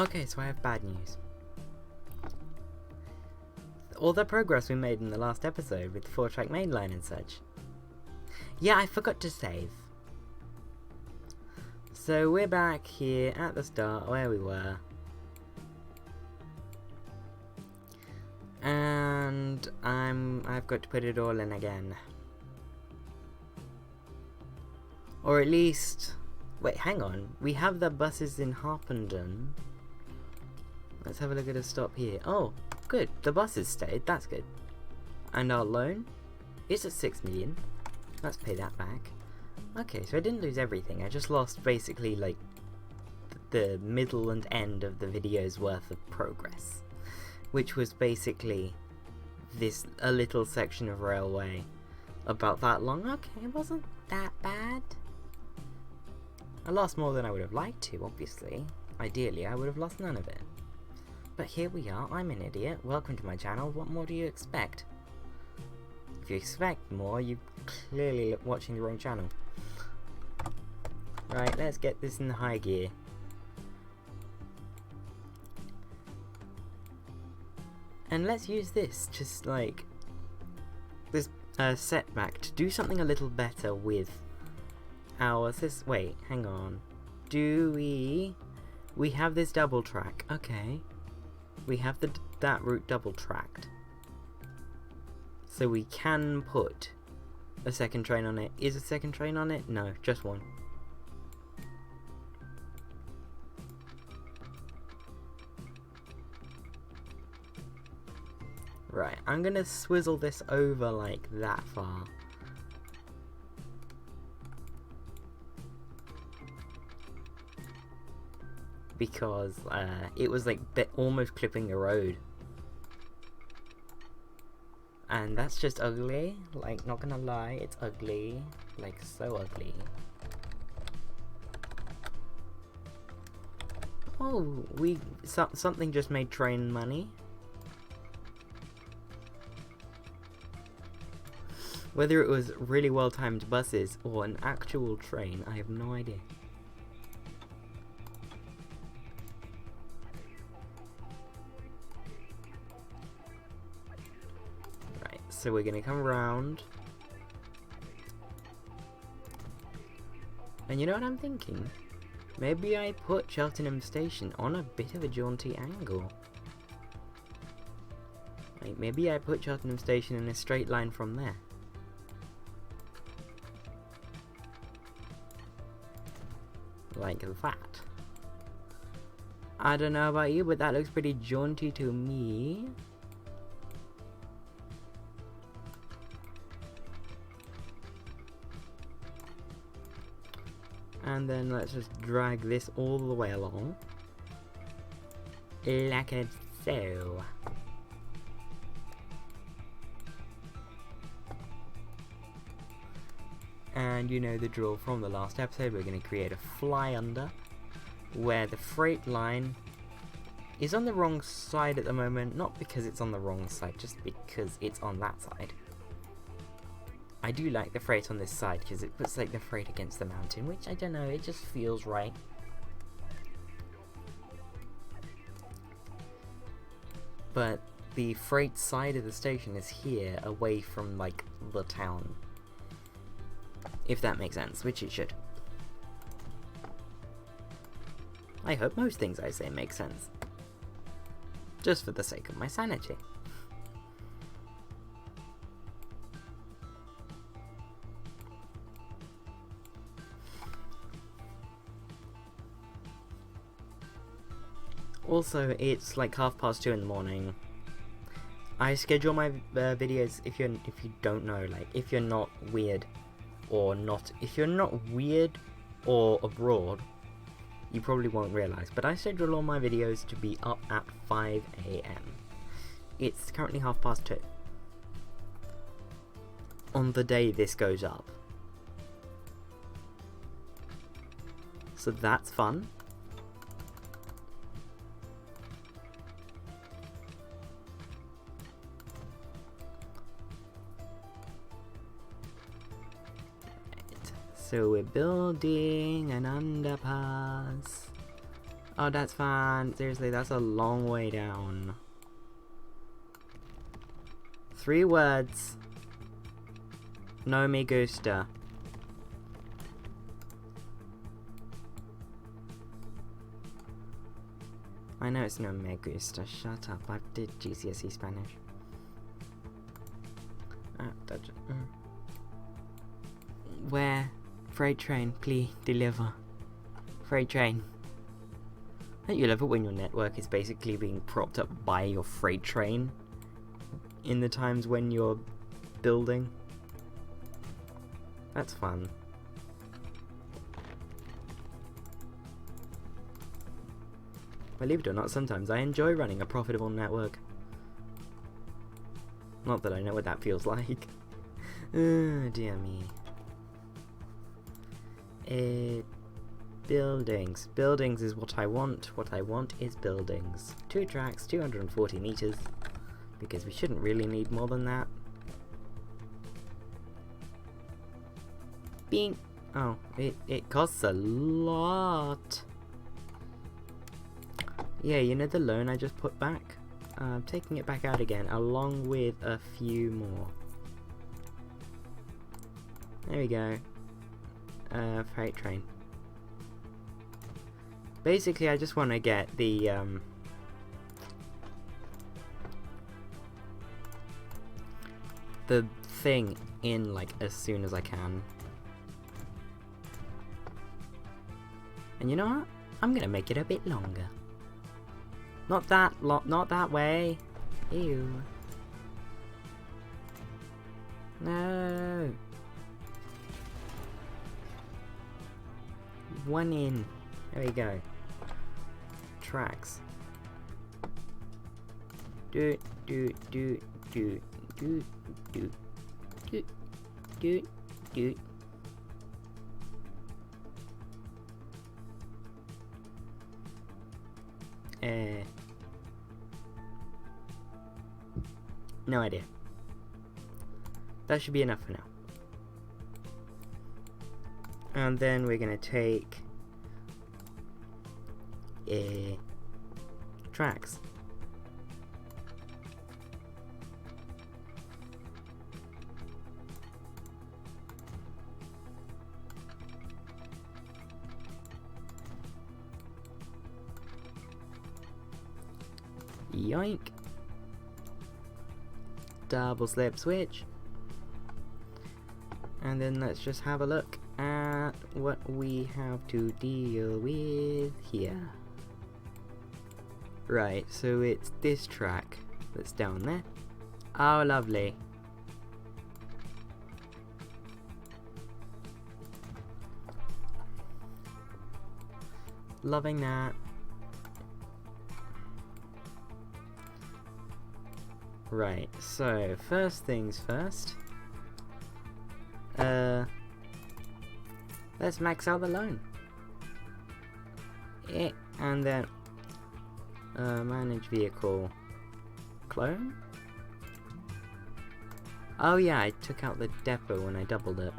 Okay, so I have bad news. All the progress we made in the last episode with the 4-track mainline and such. Yeah, I forgot to save. So we're back here at the start where we were. And I've got to put it all in again. Or at least... Wait, hang on. We have the buses in Harpenden. Let's have a look at a stop here. Oh, good. The buses stayed. That's good. And our loan is at 6 million. Let's pay that back. Okay, so I didn't lose everything. I just lost basically like the middle and end of the video's worth of progress, which was basically a little section of railway about that long. Okay, it wasn't that bad. I lost more than I would have liked to, obviously. Ideally, I would have lost none of it. But here we are. I'm an idiot. Welcome to my channel. What more do you expect? If you expect more, you're clearly watching the wrong channel. Right, let's get this in the high gear. And let's use this, just like this setback, to do something a little better with our... Wait, hang on. We have this double track. Okay. We have that route double tracked. So we can put a second train on it. Is a second train on it? No, just one. Right, I'm gonna swizzle this over like that far. Because it was like almost clipping the road. And that's just ugly. Like, not gonna lie, it's ugly. Like, so ugly. Oh, something just made train money. Whether it was really well timed buses or an actual train, I have no idea. Right, so we're gonna come around. And you know what I'm thinking? Maybe I put Cheltenham Station on a bit of a jaunty angle. Like, maybe I put Cheltenham Station in a straight line from there. Like that. I don't know about you, but that looks pretty jaunty to me. And then let's just drag this all the way along. Like so. And you know the drill from the last episode, we're going to create a fly under where the freight line is on the wrong side at the moment, not because it's on the wrong side, just because it's on that side. I do like the freight on this side because it puts like the freight against the mountain, which I don't know, it just feels right. But the freight side of the station is here, away from like the town. If that makes sense, which it should. I hope most things I say make sense. Just for the sake of my sanity. Also, it's like 2:30 in the morning. I schedule my videos, if you don't know, like if you're not weird or abroad, you probably won't realize, but I schedule all my videos to be up at 5 AM. It's currently 2:30 on the day this goes up. So that's fun. So we're building an underpass. Oh, that's fine. Seriously, that's a long way down. 3 words. No me gusta. I know it's no me gusta. Shut up. I did GCSE Spanish. Where? Freight train, please deliver. Freight train. Don't you love it when your network is basically being propped up by your freight train in the times when you're building? That's fun. Believe it or not, sometimes I enjoy running a profitable network. Not that I know what that feels like. Oh, dear me. Buildings. Buildings is what I want. What I want is buildings. 2 tracks, 240 meters. Because we shouldn't really need more than that. Bing! Oh, it costs a lot. Yeah, you know the loan I just put back? I'm taking it back out again, along with a few more. There we go. Freight train. Basically, I just want to get the thing in like as soon as I can. And you know what? I'm gonna make it a bit longer. Not that way. Ew. No. One in. There we go. Tracks. Do. No idea. That should be enough for now. And then we're gonna take tracks. Yoink. Double slip switch. And then let's just have a look at what we have to deal with here. Right, so it's this track that's down there. Oh, lovely. Loving that. Right, so first things first. Let's max out the loan. And then manage vehicle clone. Oh yeah, I took out the depot when I doubled it.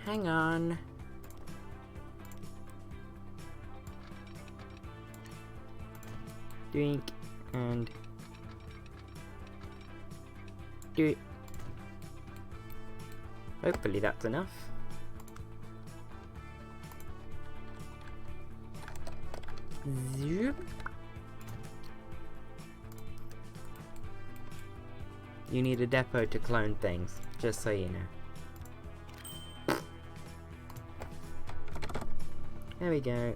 Hang on. Drink and do it. Hopefully that's enough. Zoop. You need a depot to clone things, just so you know. There we go.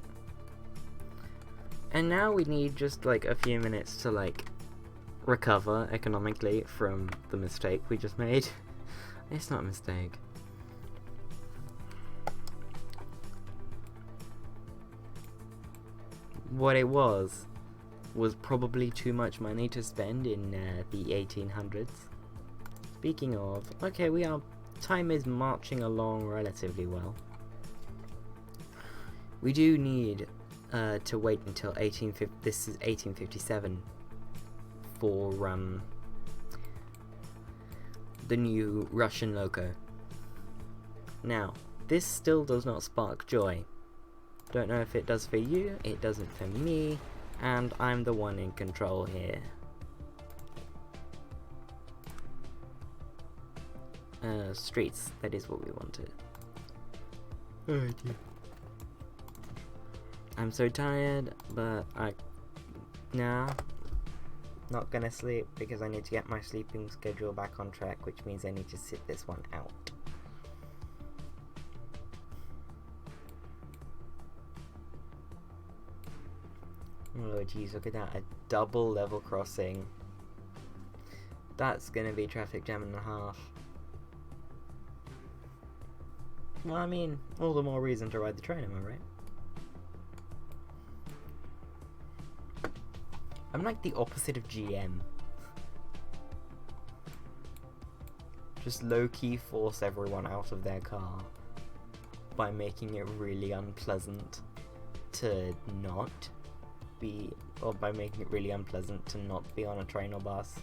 And now we need just like a few minutes to like recover economically from the mistake we just made. It's not a mistake. What it was probably too much money to spend in the 1800s. Speaking of, okay, time is marching along relatively well. We do need to wait until this is 1857 for the new Russian loco. Now, this still does not spark joy, Don't know if it does for you, it doesn't for me, and I'm the one in control here. Streets, that is what we wanted. Oh dear. I'm so tired, but not gonna sleep because I need to get my sleeping schedule back on track, which means I need to sit this one out. Oh geez, look at that, a double level crossing. That's gonna be traffic jam and a half. Well, I mean, all the more reason to ride the train, am I right? I'm like the opposite of GM. Just low-key force everyone out of their car by making it really unpleasant to not be, or by making it really unpleasant to not be on a train or bus.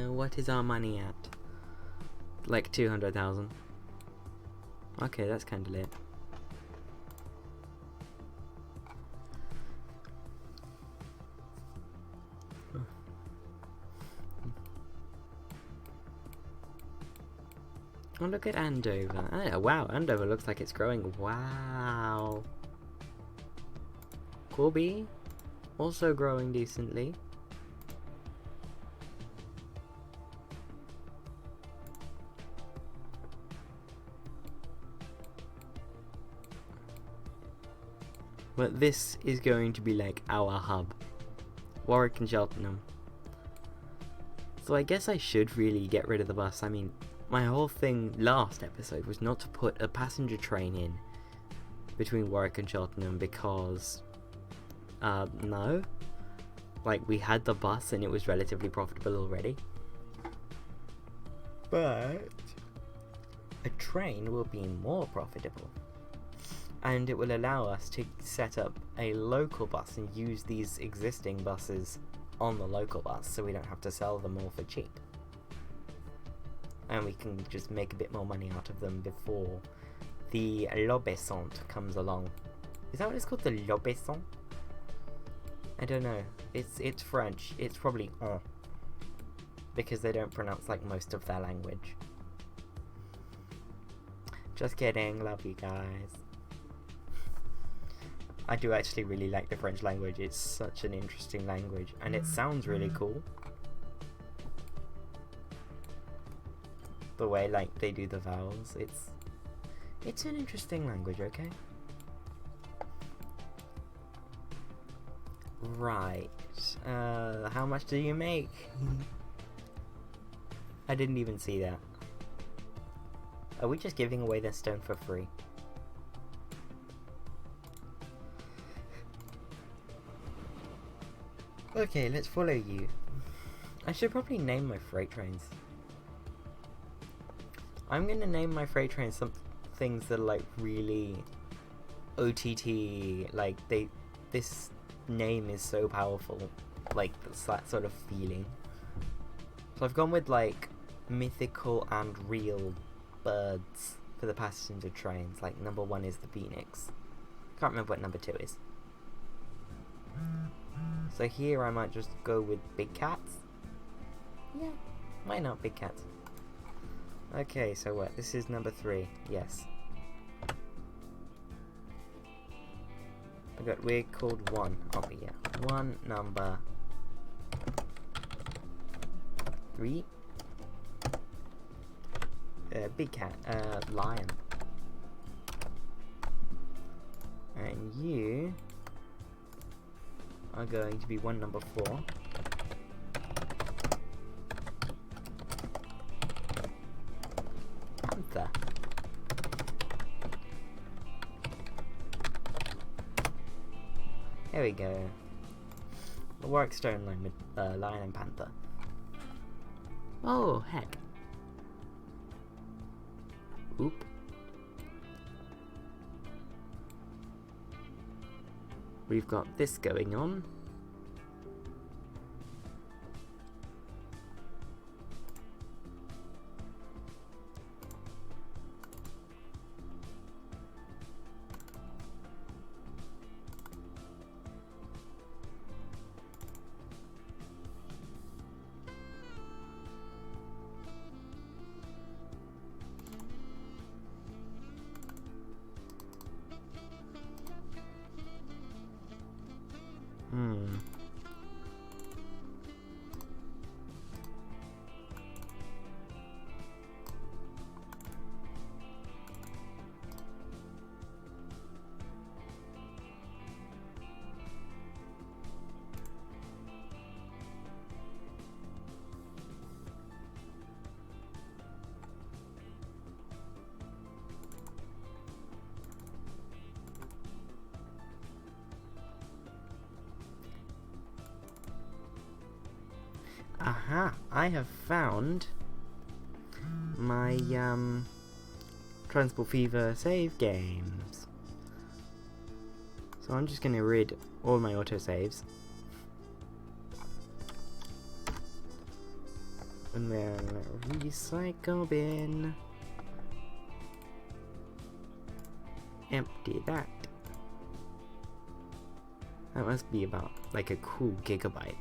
What is our money at? Like 200,000. Okay, that's kind of lit. Oh, look at Andover. Oh, wow, Andover looks like it's growing. Wow. Corby, also growing decently. But this is going to be like our hub. Warwick and Cheltenham. So I guess I should really get rid of the bus. I mean, my whole thing last episode was not to put a passenger train in between Warwick and Cheltenham because, no. Like, we had the bus and it was relatively profitable already. But a train will be more profitable. And it will allow us to set up a local bus and use these existing buses on the local bus so we don't have to sell them all for cheap. And we can just make a bit more money out of them before the l'obéissante comes along. Is that what it's called? The l'obéissant? I don't know. It's French. It's probably en. Because they don't pronounce like most of their language. Just kidding. Love you guys. I do actually really like the French language. It's such an interesting language and it sounds really cool. The way like they do the vowels, it's an interesting language, okay? Right. How much do you make? I didn't even see that. Are we just giving away this stone for free? Okay, let's follow you. I should probably name my freight trains. I'm gonna name my freight trains some things that are like really OTT, like this name is so powerful, like that sort of feeling. So I've gone with like mythical and real birds for the passenger trains. Like number 1 is the phoenix. Can't remember what number 2 is. So here I might just go with big cats. Yeah, why not big cats? Okay, so what? This is number 3. Yes. I got weird called 1. Oh yeah, 1 number 3. Big cat. Lion. And you are going to be 1 number 4. Panther. There we go. The Warwick Stone line with Lion and Panther. Oh heck. Oop. We've got this going on. Aha! I have found my Transport Fever save games. So I'm just gonna rid all my autosaves. And then recycle bin. Empty that. That must be about like a cool gigabyte.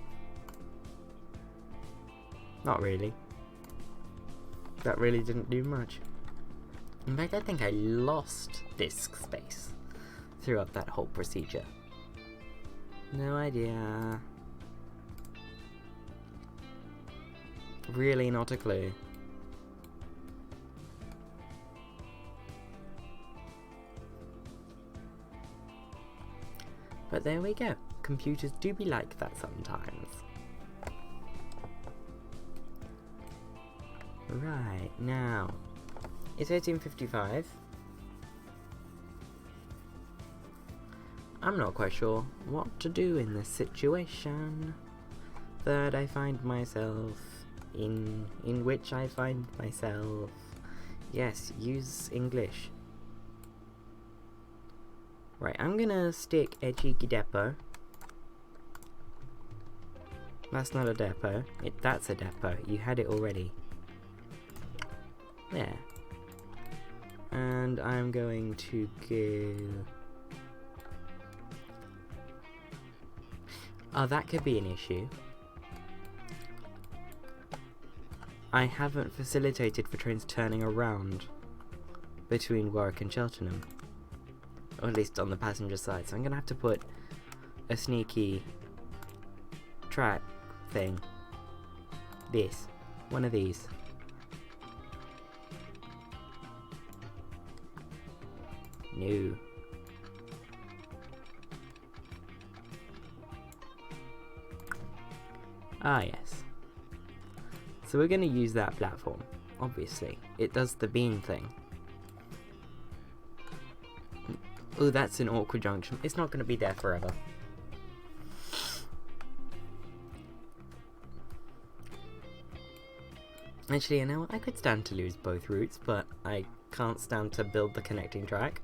Not really. That really didn't do much. In fact, I think I lost disk space throughout that whole procedure. No idea. Really not a clue. But there we go. Computers do be like that sometimes. Right, now, it's 18:55. I'm not quite sure what to do in this situation that I find myself in which I find myself. Yes, use English. Right, I'm gonna stick a cheeky depot. That's not a depot. That's a depot. You had it already. There. And I'm going to go... Oh, that could be an issue. I haven't facilitated for trains turning around between Warwick and Cheltenham. Or at least on the passenger side. So I'm gonna have to put a sneaky track thing. This. One of these. No. Ah, yes. So we're going to use that platform, obviously. It does the beam thing. Oh, that's an awkward junction. It's not going to be there forever. Actually, you know what? I could stand to lose both routes, but I can't stand to build the connecting track.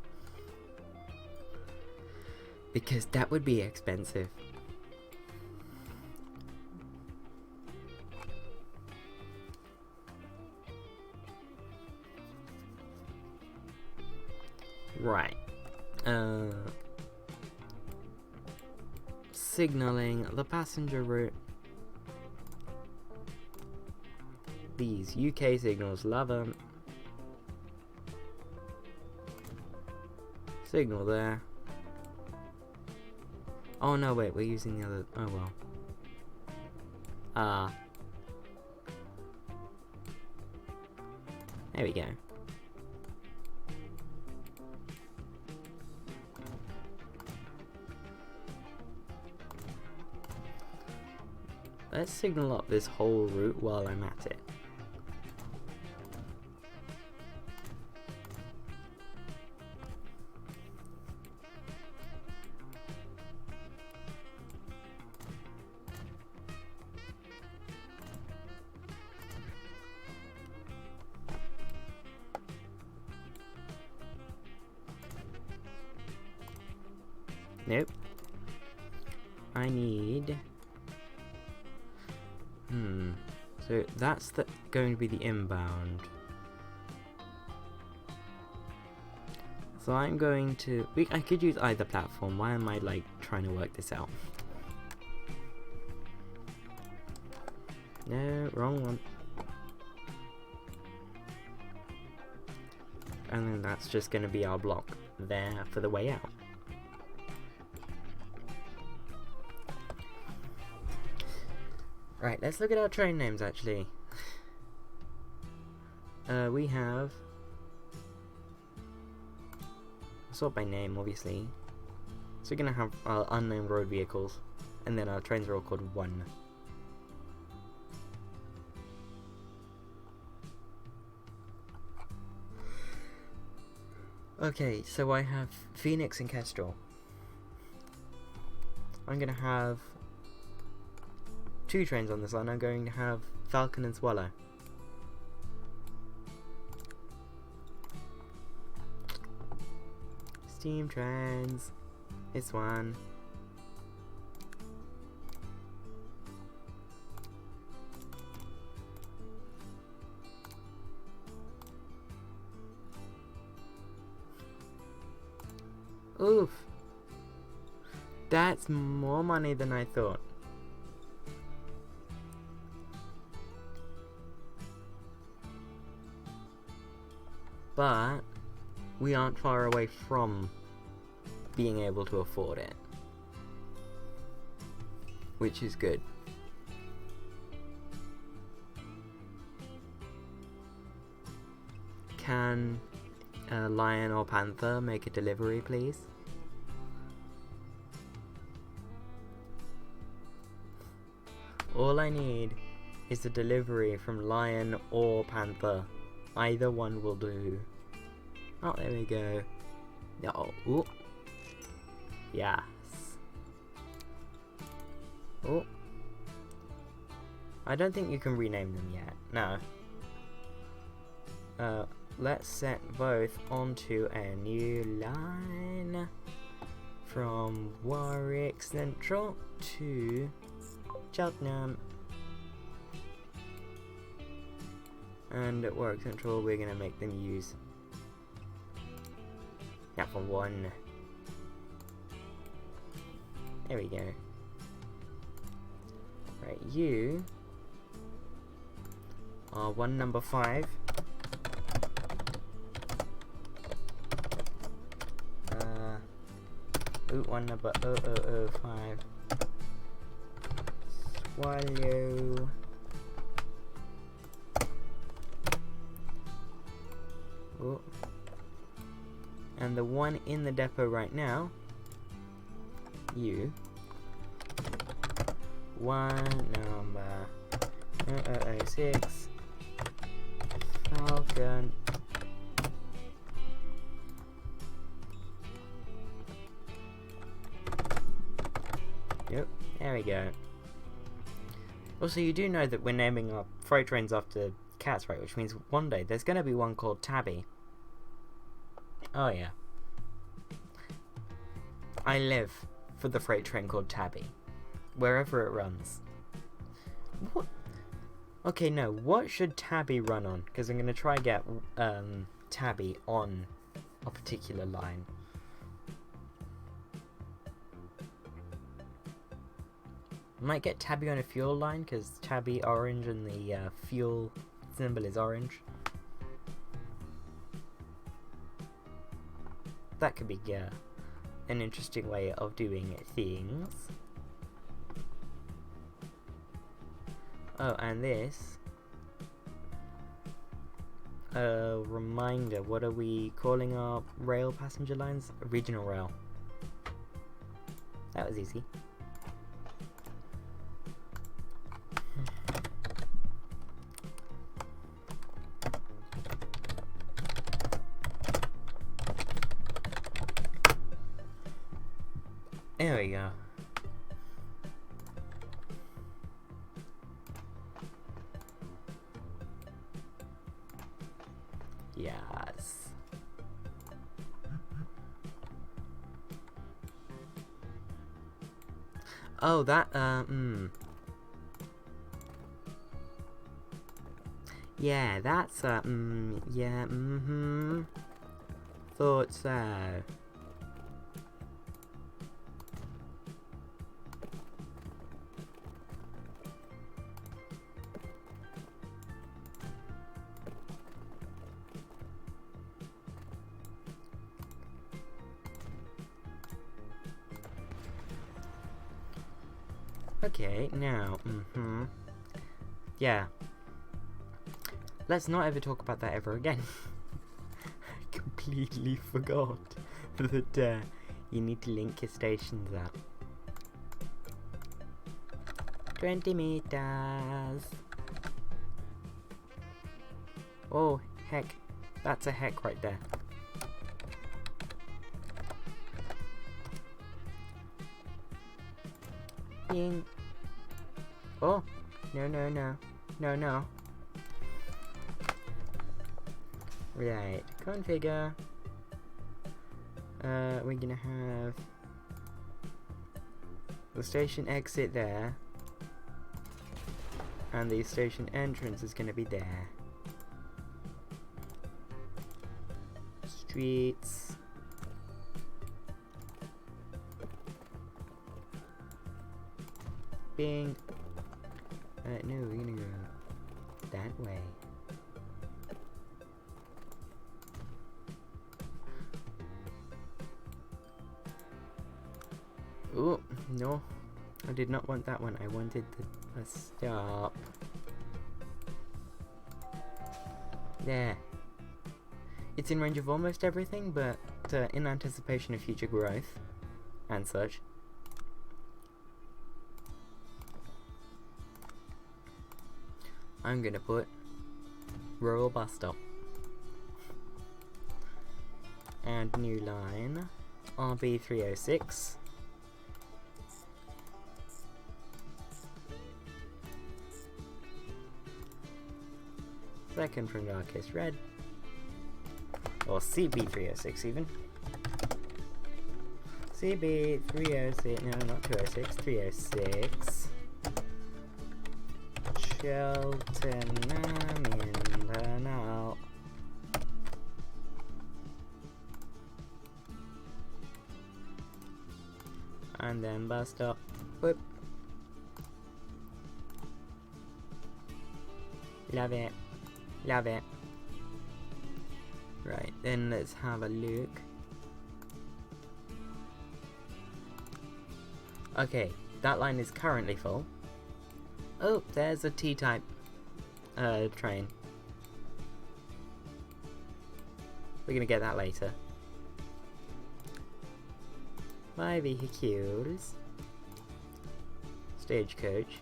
Because that would be expensive. Right. Signaling the passenger route. These UK signals, love them. Signal there. Oh no, wait, we're using the other. Oh well. There we go. Let's signal up this whole route while I'm at it. Nope. I need... So that's going to be the inbound. So I'm going to... I could use either platform. Why am I like trying to work this out? No, wrong one. And then that's just going to be our block there for the way out. Right, let's look at our train names actually. We have... sort by name, obviously. So we're gonna have our unnamed road vehicles, and then our trains are all called 1. Okay, so I have Phoenix and Kestrel. I'm gonna have 2 trains on this line, I'm going to have Falcon and Swallow. Steam trains. This one. Oof. That's more money than I thought. But we aren't far away from being able to afford it, which is good. Can a lion or panther make a delivery, please? All I need is a delivery from lion or panther. Either one will do. Oh, there we go. Oh, ooh. Yes. Oh. I don't think you can rename them yet. No. Let's set both onto a new line from Warwick Central to Cheltenham. And at Warwick Central we're gonna make them use that for 1. There we go. Right, you are 1 number 5. Ooh, 1 number 0005. Swallow. Ooh. And the one in the depot right now, you. 1 number 0006. Falcon. Yep, there we go. Also, you do know that we're naming our freight trains after cats, right? Which means one day there's going to be one called Tabby. Oh yeah. I live for the freight train called Tabby. Wherever it runs. What? Okay, no. What should Tabby run on? Because I'm going to try get Tabby on a particular line. Might get Tabby on a fuel line, because Tabby orange and the fuel symbol is orange. That could be an interesting way of doing things. Oh, and this. Reminder, what are we calling our rail passenger lines? Regional rail. That was easy. There we go. Yes. Oh, that, yeah, that's, yeah, thought so. Okay, now, yeah. Let's not ever talk about that ever again. I completely forgot that you need to link your stations up. 20 meters. Oh, heck. That's a heck right there. Ying. Oh, no, no, no. No, no. Right, configure. We're gonna have the station exit there, and the station entrance is gonna be there. Streets. Bing. No, we're gonna go that way. Oh, no. I did not want that one. I wanted the bus stop. There. It's in range of almost everything, but in anticipation of future growth and such. I'm gonna put rural bus stop. And new line. RB306. Second from darkest red. Or CB306 even. CB306, no, not 206, 306. Cheltenham Internal. And then bus stop. Whoop. Love it. Love it. Right, then let's have a look. Okay, that line is currently full. Oh, there's a T-type train. We're gonna get that later. 5 vehicles. Stagecoach.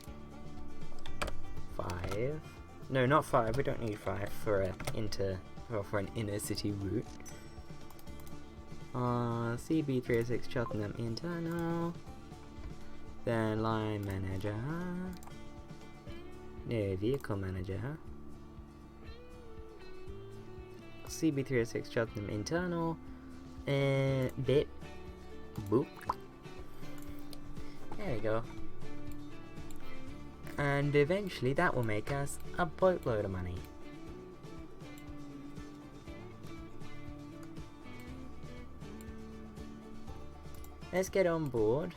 5. No, not 5. We don't need 5 for an inner city route. CB306 Cheltenham Internal. Then line manager. No, vehicle manager. CB306 Cheltenham Internal. Bit. Boop. There we go. And eventually that will make us a boatload of money. Let's get on board.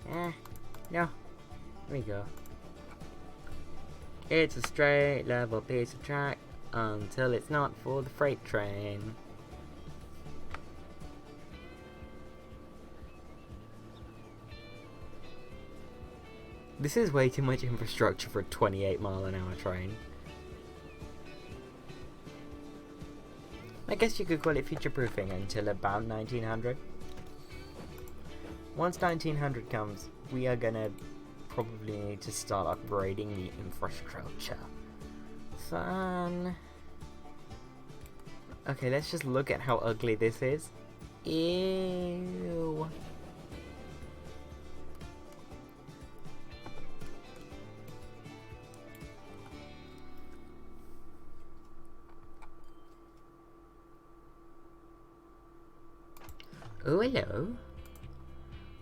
No. There we go. It's a straight level piece of track until it's not for the freight train. This is way too much infrastructure for a 28-mile-an-hour train. I guess you could call it future-proofing until about 1900. Once 1900 comes, we are gonna probably need to start upgrading the infrastructure. Fun. Okay, let's just look at how ugly this is. Ew. Oh, hello.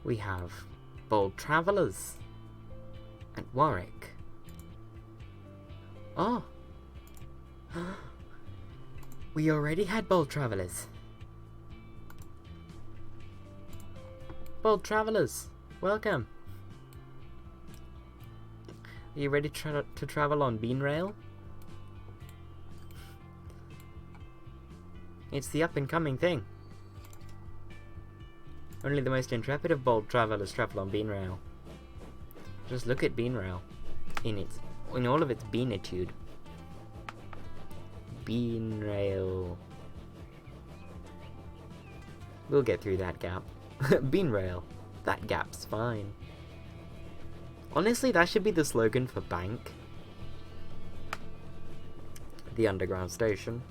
We have Bold Travellers at Warwick. Oh. We already had Bold Travellers. Bold Travellers, welcome. Are you ready to travel on Bean Rail? It's the up-and-coming thing. Only the most intrepid of bold travellers travel on Bean Rail. Just look at Bean Rail in all of its beanitude. Bean Rail. We'll get through that gap. Bean Rail. That gap's fine. Honestly, that should be the slogan for Bank. The underground station.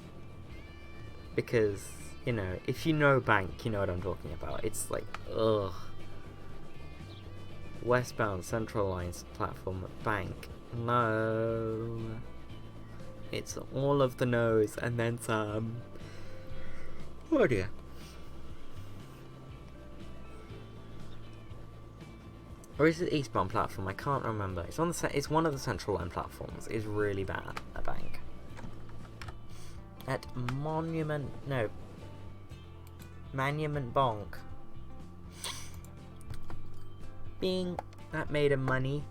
Because, you know, if you know Bank, you know what I'm talking about. It's like, ugh. Westbound Central Lines platform at Bank. No. It's all of the no's and then some. Oh dear. Or is it eastbound platform? I can't remember. It's on the it's one of the Central Line platforms. It's really bad at Bank. At Monument Bonk. Bing. That made a money.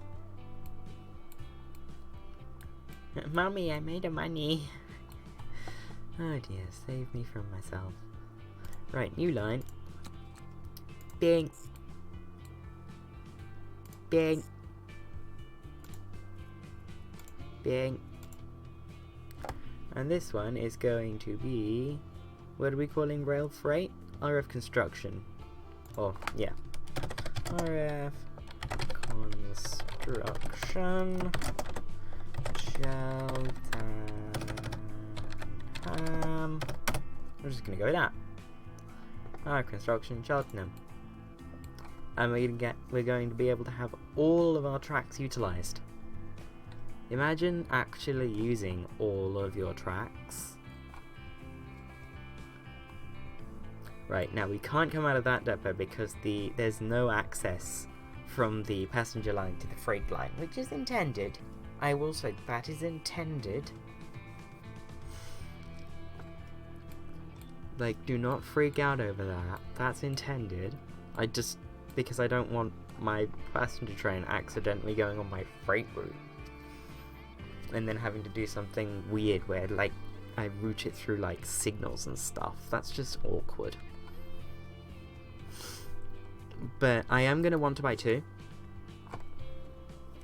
Mommy, I made a money. Oh dear, save me from myself. Right, new line. Bing. Bing. Bing. And this one is going to be, what are we calling rail freight? RF construction. Oh, yeah. RF construction. Cheltenham. We're just gonna go with that. RF construction, Cheltenham. And we're going to be able to have all of our tracks utilized. Imagine actually using all of your tracks. Right, now we can't come out of that depot because there's no access from the passenger line to the freight line, which is intended. I will say that is intended. Like, do not freak out over that. That's intended. Because I don't want my passenger train accidentally going on my freight route and then having to do something weird where, like, I route it through, like, signals and stuff. That's just awkward. But I am going to want to buy 2.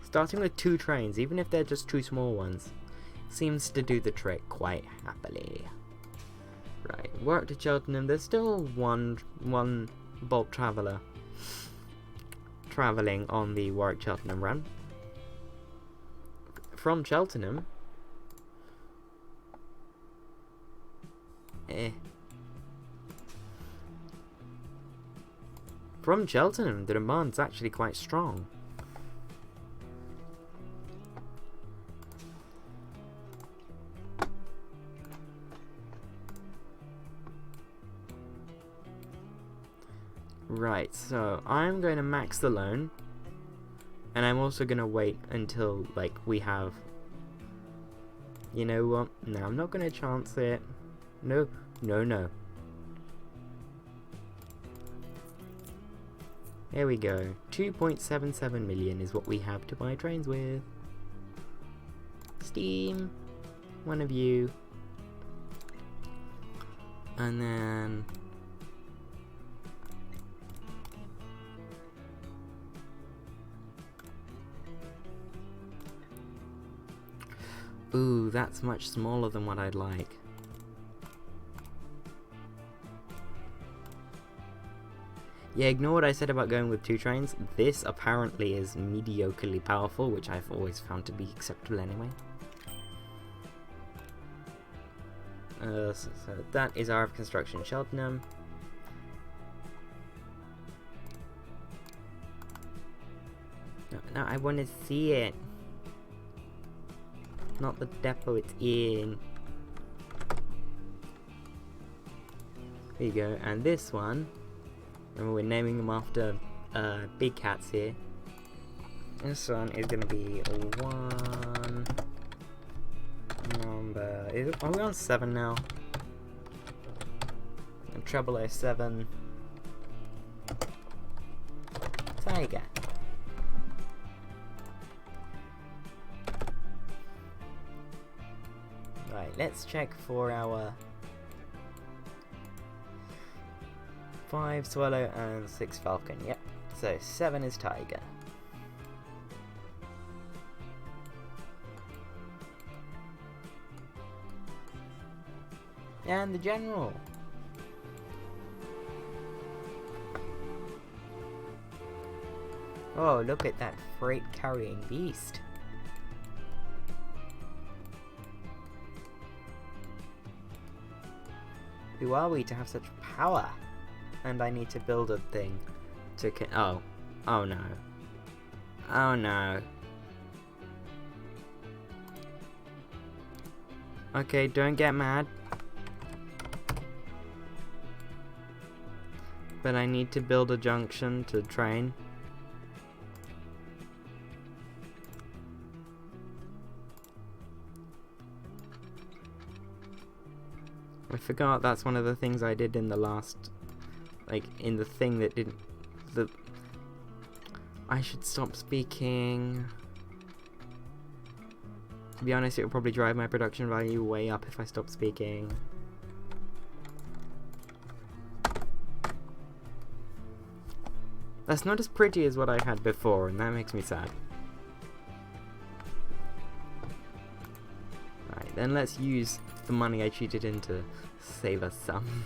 Starting with 2 trains, even if they're just 2 small ones, seems to do the trick quite happily. Right, work to Cheltenham. There's still one Bolt Traveller travelling on the Warwick-Cheltenham run. From Cheltenham, From Cheltenham, the demand's actually quite strong. Right, so I'm going to max the loan, and I'm also going to wait until, like, we have... You know what? No, I'm not going to chance it. No, no, no. There we go. 2.77 million is what we have to buy trains with. Steam. One of you. And then... Ooh, that's much smaller than what I'd like. Yeah, ignore what I said about going with 2 trains. This apparently is mediocrely powerful, which I've always found to be acceptable anyway. So that is RF Construction Cheltenham. No, I want to see it. Not the depot it's in. There you go. And this one, remember we're naming them after big cats here. This one is going to be 1 number. Are we on 7 now? 007 Tiger. Right, let's check for our 5 Swallow and 6 Falcon. Yep, so 7 is Tiger. And the General. Oh, look at that freight carrying beast. Who are we to have such power? And I need to build a thing to oh no. Oh no. Okay, don't get mad. But I need to build a junction to train. I forgot that's one of the things I did in the last, like, in the thing that didn't, I should stop speaking. To be honest, it would probably drive my production value way up if I stopped speaking. That's not as pretty as what I had before, and that makes me sad. Right, then let's use the money I cheated in to save us some.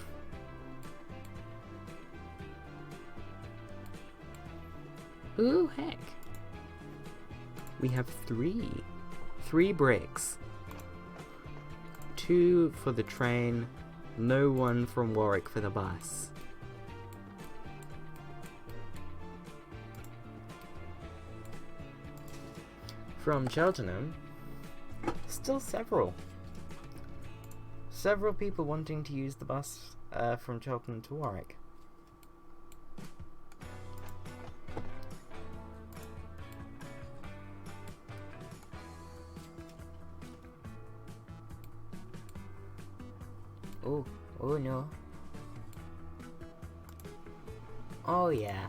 Ooh, heck. We have three bricks. 2 for the train, no 1 from Warwick for the bus. From Cheltenham, still several people wanting to use the bus from Cheltenham to Warwick. Oh no. Oh yeah.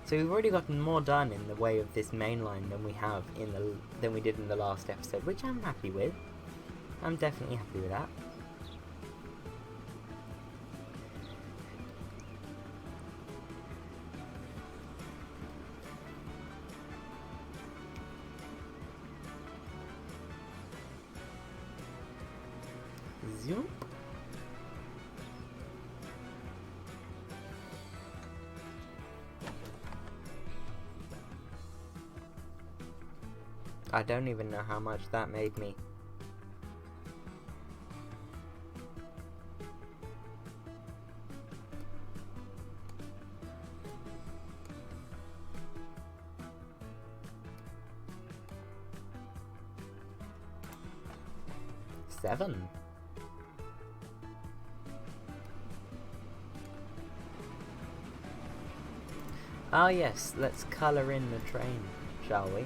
So we've already gotten more done in the way of this main line than we did in the last episode, which I'm happy with. I'm definitely happy with that. Zoom. I don't even know how much that made me. $7. Ah yes, let's colour in the train, shall we?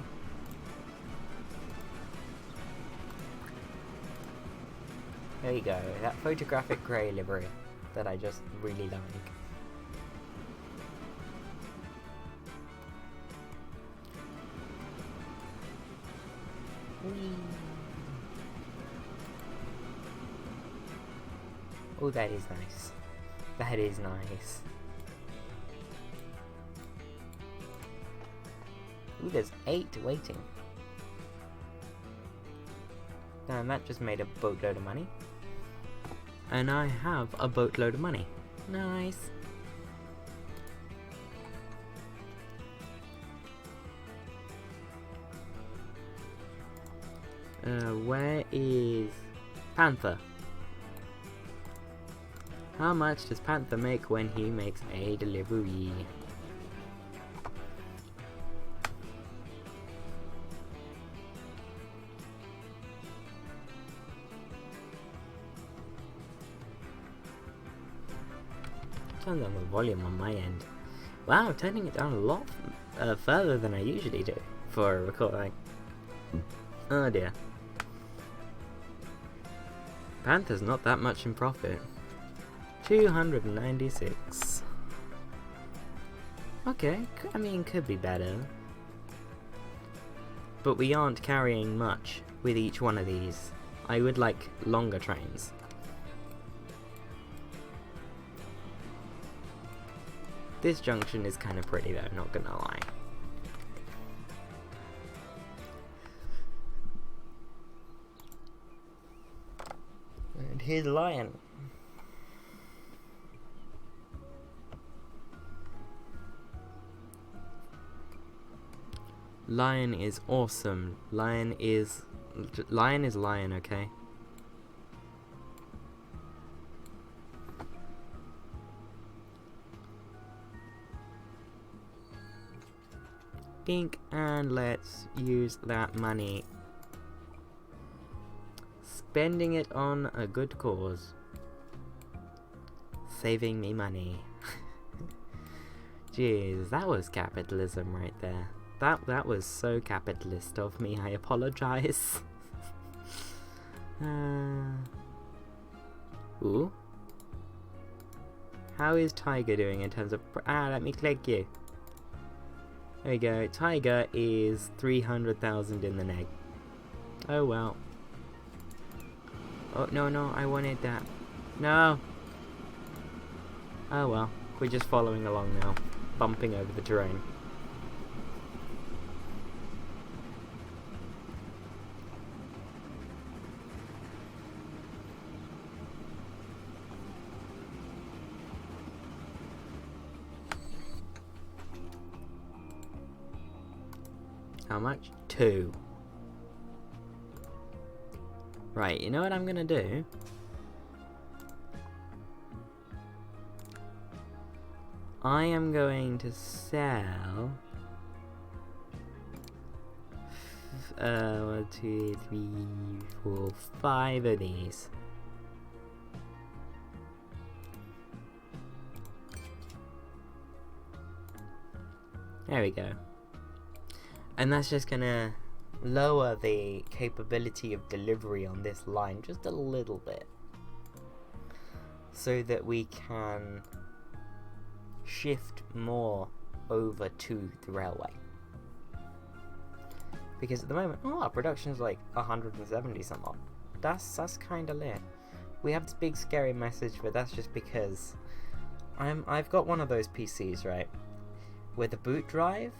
There you go, that photographic grey livery that I just really like. Whee. Oh, that is nice. That is nice. Ooh, there's 8 waiting. Damn, that just made a boatload of money. And I have a boatload of money. Nice. Where is Panther? How much does Panther make when he makes a delivery? Turn down the volume on my end. Wow, turning it down a lot further than I usually do for a recording. Oh dear. Panther's not that much in profit. 296. Okay, I mean, could be better. But we aren't carrying much with each one of these. I would like longer trains. This junction is kind of pretty though, not gonna lie. And here's Lion. Lion is awesome. Lion is Lion, okay? Dink, and let's use that money. Spending it on a good cause. Saving me money. Jeez, that was capitalism right there. That was so capitalist of me, I apologize. Ooh. How is Tiger doing in terms of... let me click you. There we go. Tiger is 300,000 in the neg. Oh well. Oh, no, I wanted that. No! Oh well. We're just following along now. Bumping over the terrain. How much? 2. Right, you know what I'm gonna do? I am going to sell 1, 2, 3, 4, 5 of these. There we go. And that's just gonna lower the capability of delivery on this line just a little bit, so that we can shift more over to the railway. Because at the moment, our production's like 170 some odd. That's kind of lit. We have this big scary message, but that's just because I've got one of those PCs, right, where the boot drive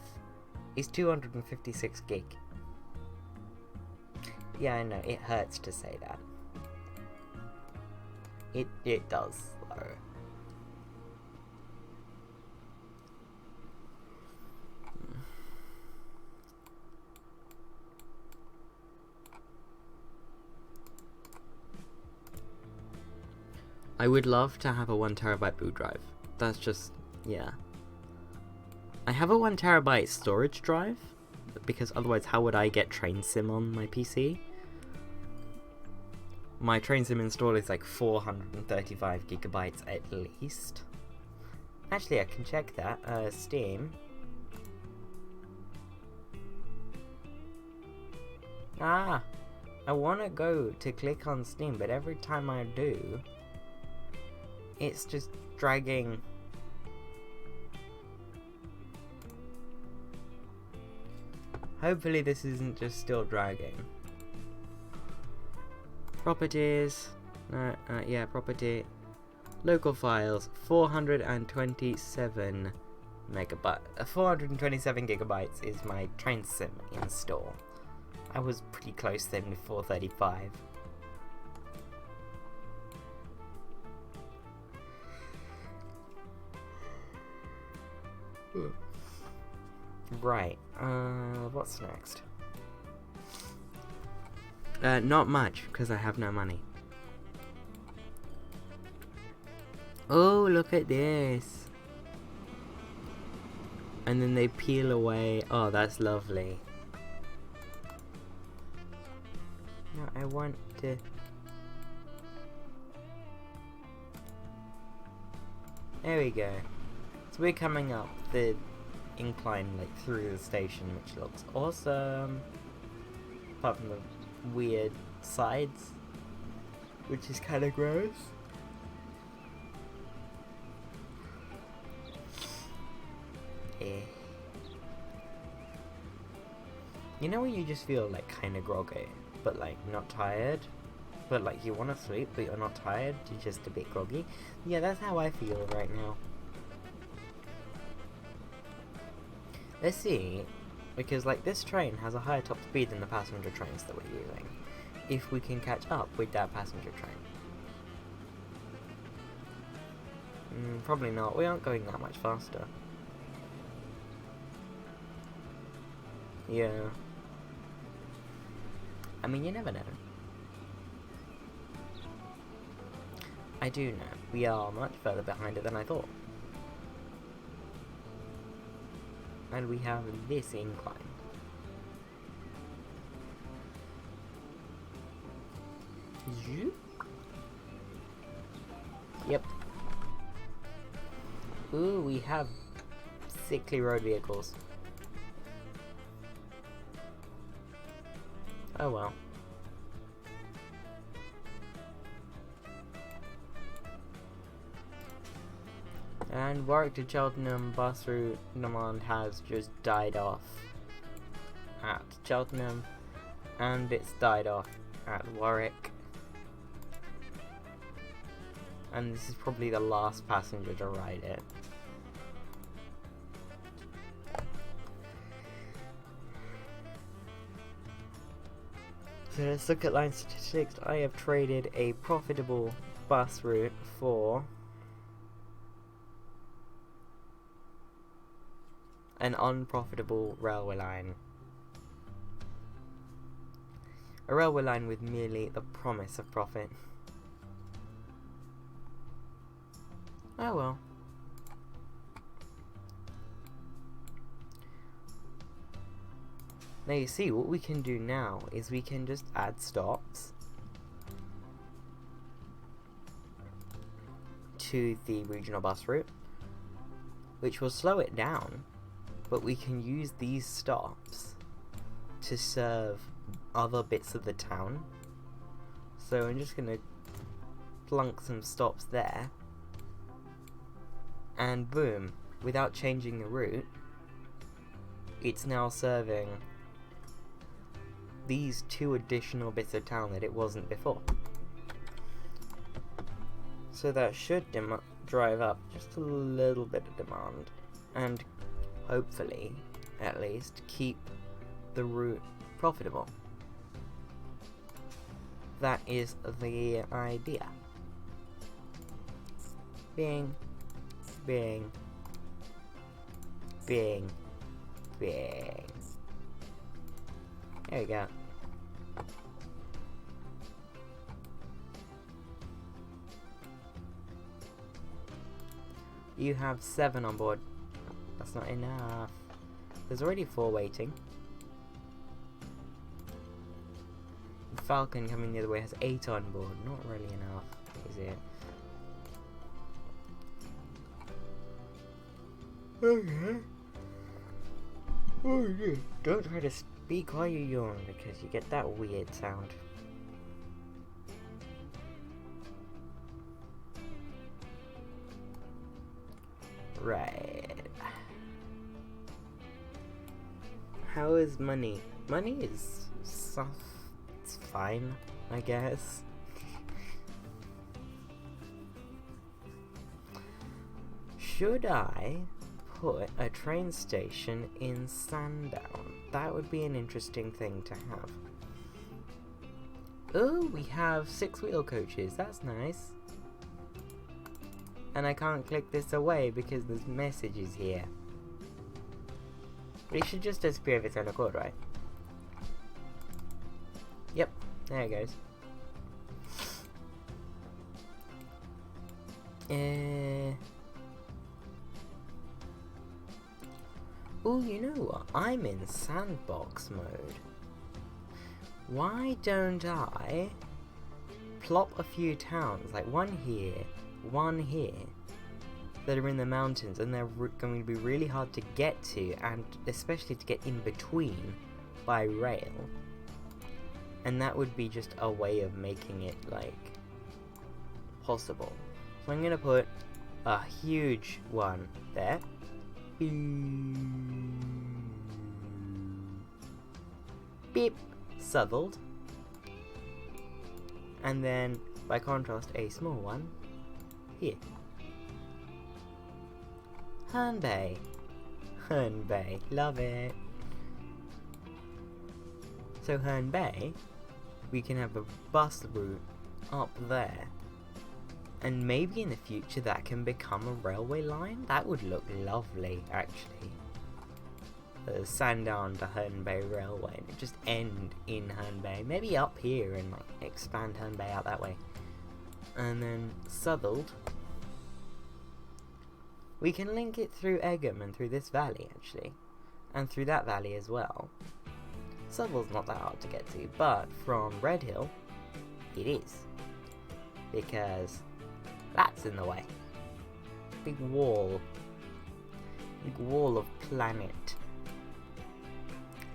is 256 gig. Yeah, I know, it hurts to say that. It does, though. I would love to have a 1TB boot drive. That's just, yeah. I have a 1TB storage drive, because otherwise how would I get Train Sim on my PC? My Train Sim install is like 435 gigabytes at least. Actually, I can check that. Steam. I want to go to click on Steam, but every time I do, it's just dragging. Hopefully this isn't just still dragging. Properties. Yeah, property. Local files. 427 megabytes. 427 gigabytes is my Train Sim install. I was pretty close then with 435. Right, what's next? Not much, because I have no money. Oh, look at this. And then they peel away. Oh, that's lovely. No, I want to... There we go. So we're coming up the incline like through the station, which looks awesome. Apart from the weird sides, which is kind of gross. You know when you just feel like kind of groggy, but like not tired, but like you want to sleep but you're not tired, you're just a bit groggy? Yeah, that's how I feel right now. Let's see, because like this train has a higher top speed than the passenger trains that we're using, if we can catch up with that passenger train. Probably not, we aren't going that much faster. Yeah. I mean, you never know. I do know, we are much further behind it than I thought. and we have this incline. Zoop. Yep. Ooh, we have sickly road vehicles. Oh well. And Warwick to Cheltenham bus route demand has just died off at Cheltenham, and it's died off at Warwick. And this is probably the last passenger to ride it. So let's look at line statistics. I have traded a profitable bus route for an unprofitable railway line. A railway line with merely the promise of profit. Oh well. Now you see, what we can do now is we can just add stops to the regional bus route, which will slow it down, but we can use these stops to serve other bits of the town. So I'm just gonna plunk some stops there, and boom, without changing the route, it's now serving these two additional bits of town that it wasn't before. So that should drive up just a little bit of demand, and hopefully, at least, keep the route profitable. That is the idea. Bing, bing, bing, bing. There we go. You have 7 on board. That's not enough. There's already 4 waiting. Falcon coming the other way has 8 on board. Not really enough, is it? Okay. Oh yeah. Don't try to speak while you yawn, because you get that weird sound. Right. How is money? Money is soft. It's fine, I guess. Should I put a train station in Sandown? That would be an interesting thing to have. Oh, we have 6-wheel coaches. That's nice. And I can't click this away because there's messages here. But it should just disappear of its own accord, right? Yep, there it goes. Oh, you know what? I'm in Sandbox Mode. Why don't I plop a few towns, like one here, that are in the mountains, and they're going to be really hard to get to, and especially to get in between by rail. And that would be just a way of making it, like, possible. So I'm going to put a huge one there. Beep. Southwold. And then, by contrast, a small one here. Herne Bay. Herne Bay. Love it. So Herne Bay, we can have a bus route up there. And maybe in the future that can become a railway line? That would look lovely, actually. The Sandown to Herne Bay Railway, and just end in Herne Bay. Maybe up here and like expand Herne Bay out that way. And then Southwold, we can link it through Egham and through this valley, actually. and through that valley as well. Southwell's not that hard to get to, but from Red Hill, it is. Because that's in the way. Big wall. Big wall of planet.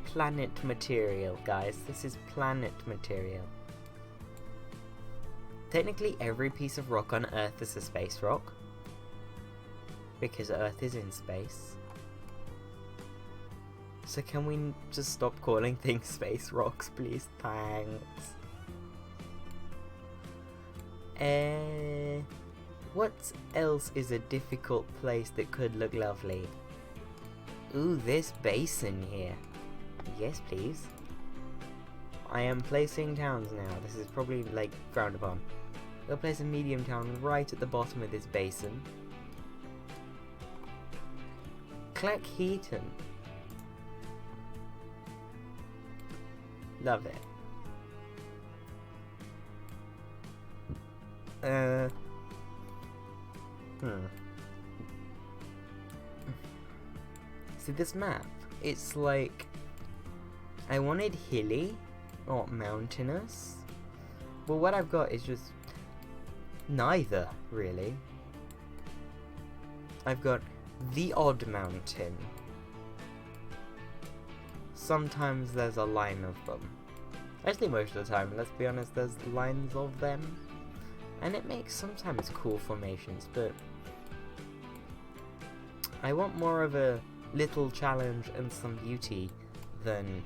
Planet material, guys. This is planet material. Technically, every piece of rock on Earth is a space rock. Because Earth is in space. So can we just stop calling things space rocks, please? Thanks. What else is a difficult place that could look lovely? Ooh, this basin here. Yes, please. I am placing towns now. This is probably, like, frowned upon. We'll place a medium town right at the bottom of this basin. Cleckheaton. Love it. See, this map, it's like, I wanted hilly, not mountainous. But what I've got is just neither, really. I've got the odd mountain. Sometimes there's a line of them. Actually, most of the time, let's be honest, there's lines of them. And it makes sometimes cool formations, but I want more of a little challenge and some beauty than,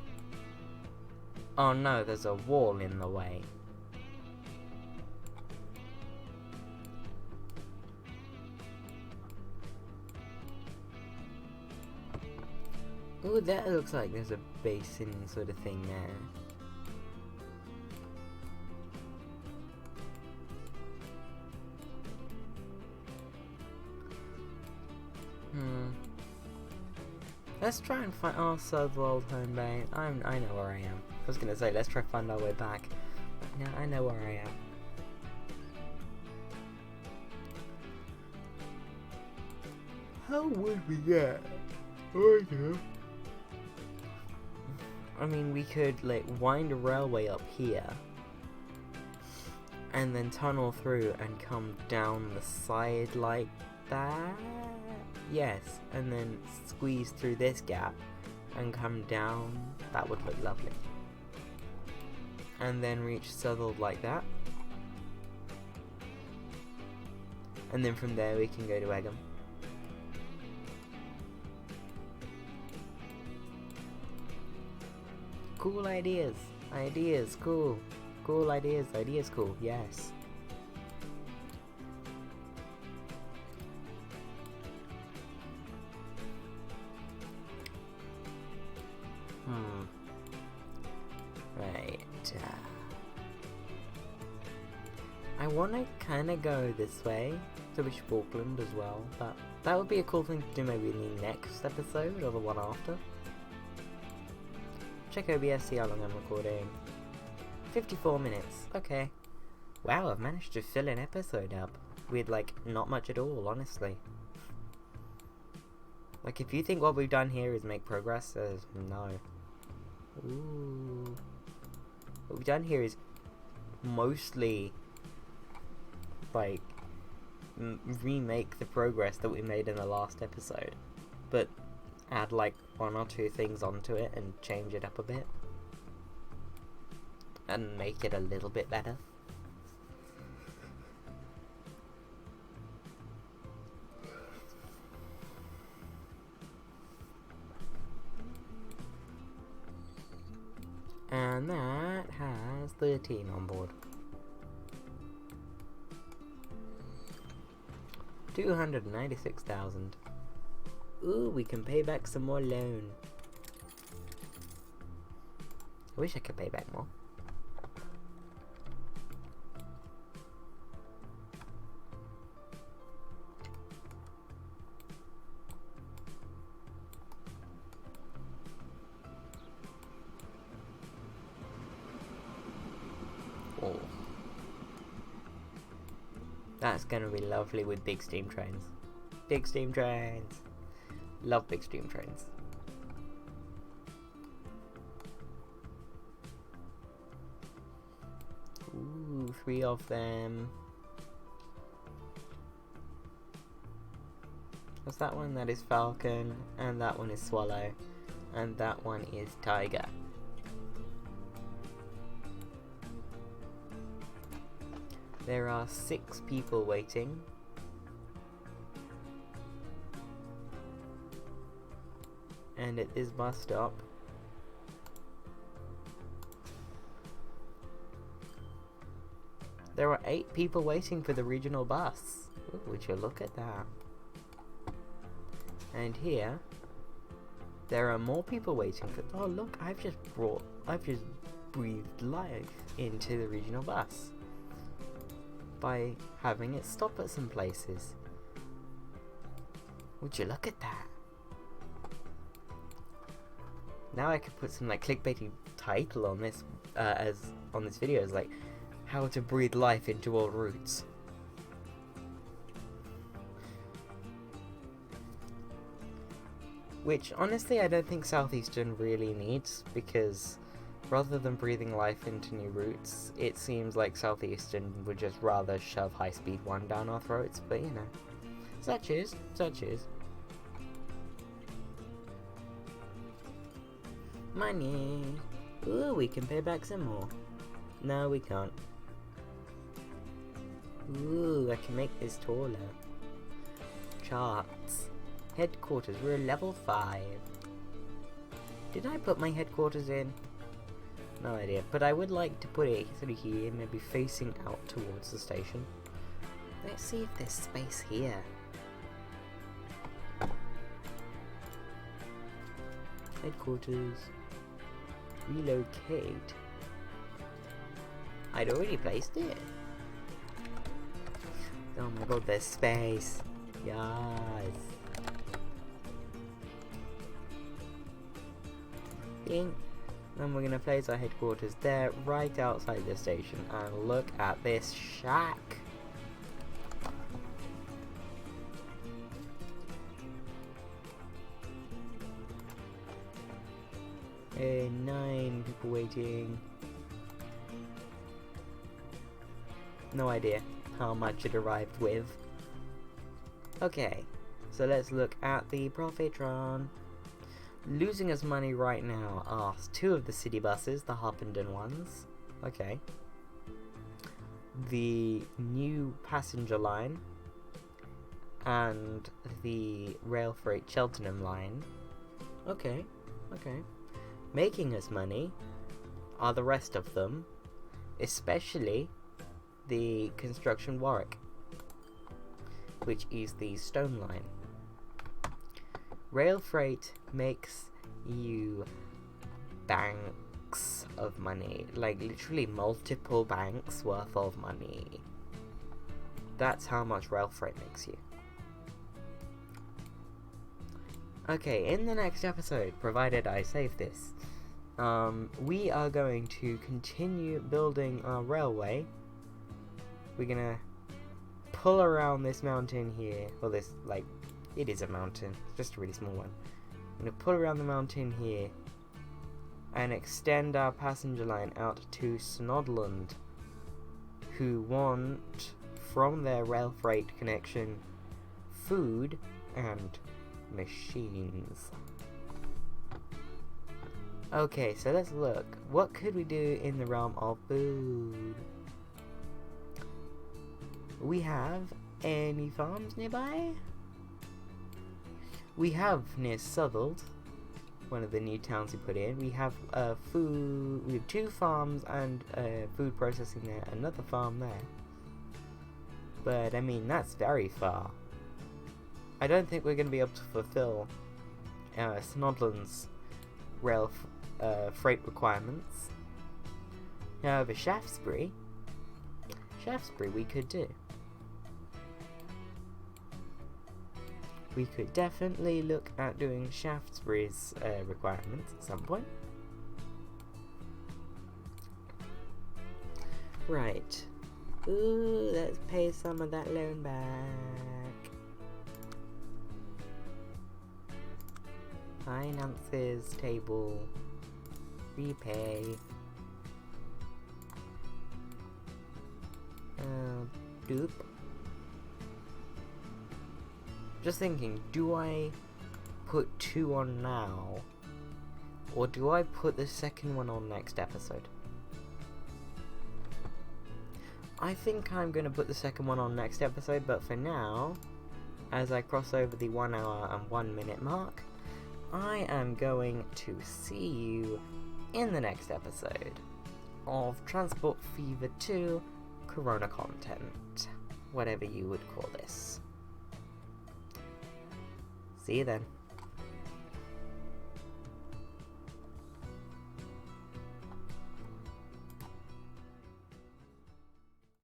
oh no, there's a wall in the way. Ooh, that looks like there's a basin sort of thing there. Let's try and find our Southwold home bay. I know where I am. I was gonna say let's try and find our way back. But now I know where I am. How would we get? I know. I mean, we could like wind a railway up here and then tunnel through and come down the side like that. Yes, and then squeeze through this gap and come down. That would look lovely. And then reach Southwold like that. And then from there we can go to Egham. Cool ideas. Ideas, cool. Cool ideas. Ideas, cool. Yes. Right. I want to kind of go this way to Bishop Auckland as well. That would be a cool thing to do maybe in the next episode or the one after. Check OBS, see how long I'm recording. 54 minutes. Okay. Wow, I've managed to fill an episode up with like not much at all, honestly. Like if you think what we've done here is make progress, no. Ooh. What we've done here is mostly like remake the progress that we made in the last episode, but add like one or two things onto it and change it up a bit and make it a little bit better. And that has 13 on board. 296,000. Ooh, we can pay back some more loan. I wish I could pay back more. Oh. That's gonna be lovely with big steam trains. Big steam trains. Love big steam trains. 3 of them. What's that one? That is falcon, and that one is swallow, and that one is tiger. There are 6 people waiting. And at this bus stop, there are 8 people waiting for the regional bus. Ooh, would you look at that? And here, there are more people waiting for. Oh look! I've just breathed life into the regional bus by having it stop at some places. Would you look at that? Now I could put some like clickbaity title on this on this video, as like how to breathe life into old routes. Which honestly I don't think Southeastern really needs, because rather than breathing life into new routes, it seems like Southeastern would just rather shove High Speed 1 down our throats, but you know, such is. Money! Ooh, we can pay back some more. No, we can't. Ooh, I can make this taller. Charts. Headquarters, we're level 5. Did I put my headquarters in? No idea, but I would like to put it sort of here, maybe facing out towards the station. Let's see if there's space here. Headquarters. Relocate. I'd already placed it. Oh my god, there's space. Yes. Then we're gonna place our headquarters there, right outside the station, and look at this shack. Hey, 9 people waiting. No idea how much it arrived with. Okay, so let's look at the Profitron. Losing us money right now are 2 of the city buses, the Harpenden ones. Okay. The new passenger line and the rail freight Cheltenham line. Okay. Making us money are the rest of them, especially the construction Warwick, which is the stone line. Rail freight makes you banks of money, like literally multiple banks worth of money. That's how much rail freight makes you. Okay, in the next episode, provided I save this, we are going to continue building our railway. We're gonna pull around this mountain here, well this, like, it is a mountain, just a really small one. I'm gonna pull around the mountain here and extend our passenger line out to Snodland, who want, from their rail freight connection, food and machines. Okay, so let's look. What could we do in the realm of food? We have any farms nearby? We have near Southwold, one of the new towns we put in. We have food. We have 2 farms and food processing there. Another farm there. But I mean, that's very far. I don't think we're going to be able to fulfill Snodland's rail freight requirements. However, Shaftesbury we could do. We could definitely look at doing Shaftesbury's requirements at some point. Right. Ooh, let's pay some of that loan back. Finances table. Repay. Doop. Just thinking, do I put 2 on now? Or do I put the second one on next episode? I think I'm going to put the second one on next episode, but for now, as I cross over the 1 hour and 1 minute mark, I am going to see you in the next episode of Transport Fever 2 Corona content, whatever you would call this. See you then.